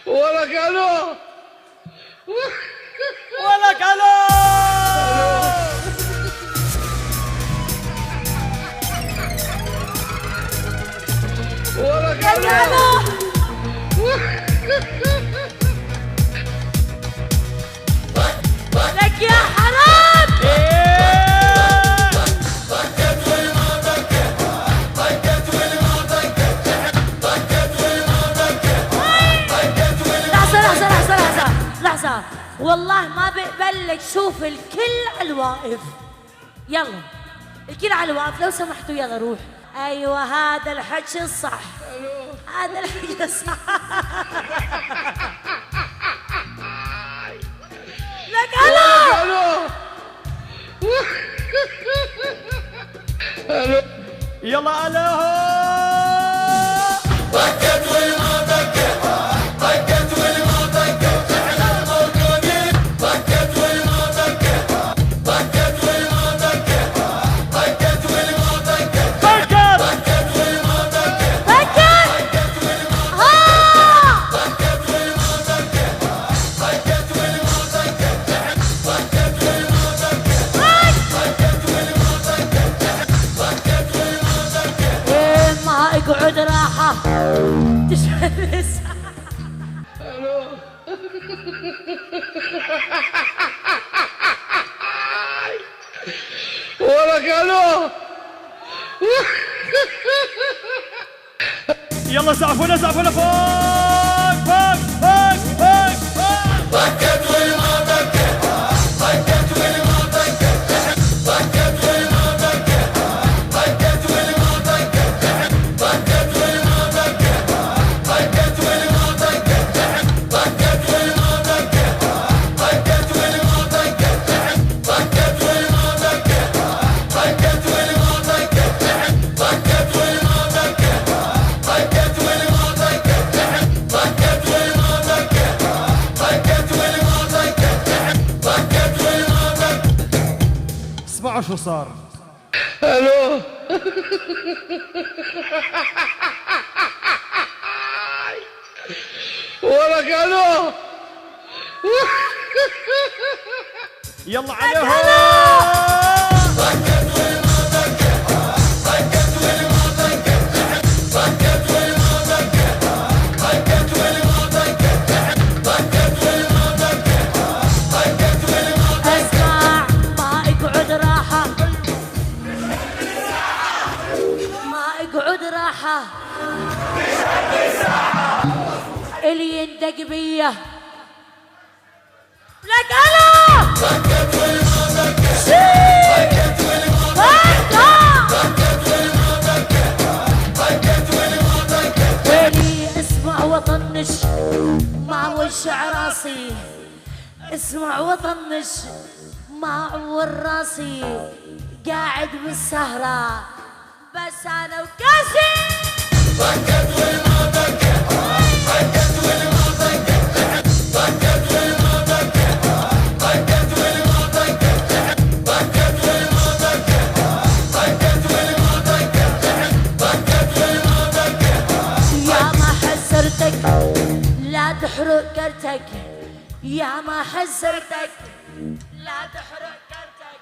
ولك الو ولك الو ولك الو لك يا حرام. لحظة والله ما بقبلك. شوف الكل على الواقف، يلا الكل على الواقف لو سمحتوا، يلا روح. ايوه هذا الحكي الصح، هذا الحكي الصح. لك الو يلا الو بكت والما بكت بكت والما بكت احنا الموجودين بكت والما بكت بكت والما بكت بكت والما بكت بكت والما بكت بكت والما بكت والما بكت بكت والما بكت بكت والما بكت بكت والما بكت بكت والما بكت ما اقعد راحة تشمس. ولك الو يلا زعفونا زعفونا فوق فوق فوق فوق فوق. بكت والما بكت بكت والما بكت بكت والما بكت بكت والما بكت بكت والما بكت بكت والما بكت بكت والما بكت بكت والما بكت بكت والما بكت بكت والما بكت بكت والما بكت بكت والما بكت بكت والما بكت بكت والما بكت بكت والما بكت. اسمعوا شو صار. الو ولك الو يلا عليهم. بكت والما بكت بكت والما بكت بكت والما بكت بكت والما بكت بكت والما بكت بكت والما اسمع ما اقعد راحة، ما اقعد راحة اللي يندق بيه. لك الو بكت والما بكت بكت والما بكت والما بكت بكت والما بكت. ويلي اسمع وطنش ما وشع راسي، اسمع وطنش ما عور راسي، قاعد بالسهرة بس انا وكاسي. بكت والما بكت بكت والما بكت بكت والما بكت بكت والما بكت بكت والما بكت بكت والما بكت بكت والما بكت. يا ما حسرتك لا تحرق كرتك، يا ما حسرتك لا تحرق كرتك،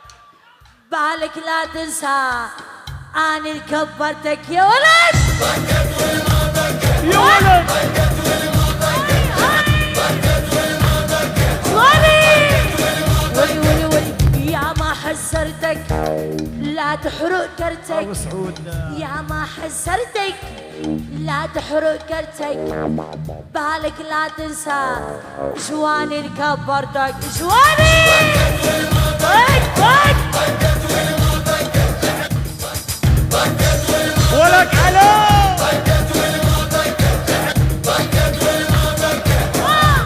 بالك لا تنسى أنا اللي كبرتك يا ولد. بكت والما بكت يا ولد بكت والما بكت بكت والما بكت ولي ولي ولي ولي يا ما حسرتك لا تحرق كرتك، ابو سعود يا ما حسرتك لا تحرق كرتك، بالك لا تنسى جواني اللي كبرتك. جواني وك وك بكت والما بكت بكت والما ولك علو. بكت والما بكت بكت والما بكت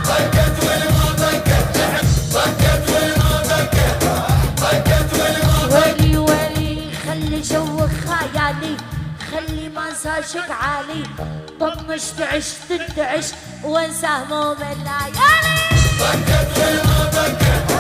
بكت والما بكت بكت والما بكت بكت والما ويلي ويلي خلي جوك خيالي، خلي ما انساشك عالي، طنش تعش تنتعش وانسى هموم الليالي. بكت والما بكت